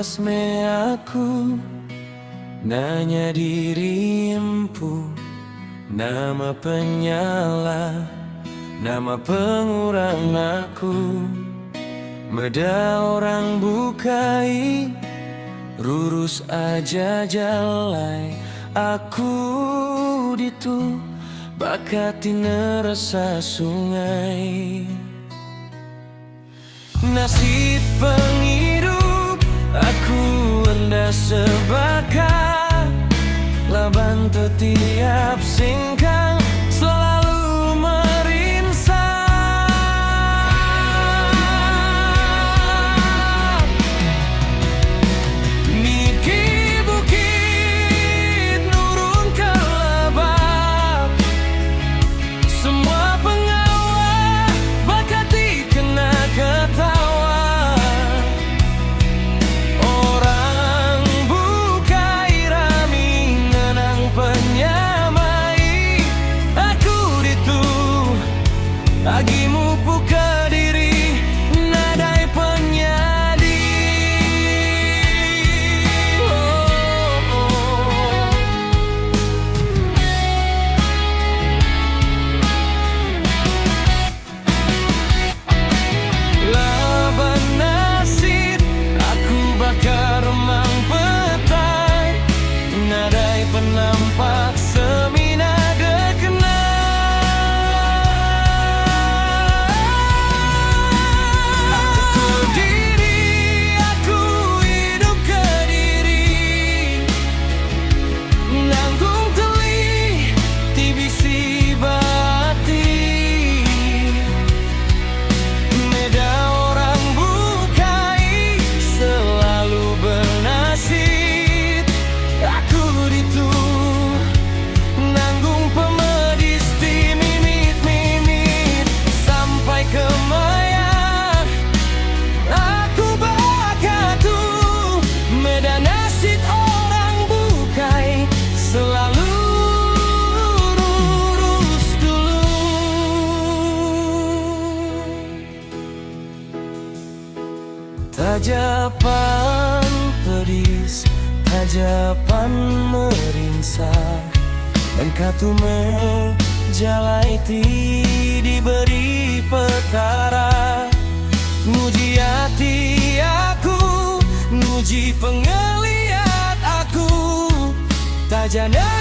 pas me aku nanya diri empu, nama penyala, nama pengurang aku. Meda orang bukai, lurus aja jalai. Aku ditu bakati nerasa sungai. Nasib penghidup aku enda sebakat, laban tiap singkang selalu merinsang. Niki bukit nurun ke lebak, semua pengawal bakati kena ketawa. Orang bukai rami nenang penyamai, aku ditu agimu buka diri nadai penyadi. Laban nasib aku bakar remang petai, nadai penampak semina dekena. Aku diri, aku hidup ke diri, nanggung teli tibisi bati. Meda orang bukai selalu bernasib, aku ditu nanggung pemedis di mimit-mimit sampai ke maya. Aku bakatu meda nasib orang bukai selalu lurus dulu. Tajapan pedis, tajapan merinsah, engkau menjalai diberi petara. Nguji hati aku, nguji pengeliat aku, tajana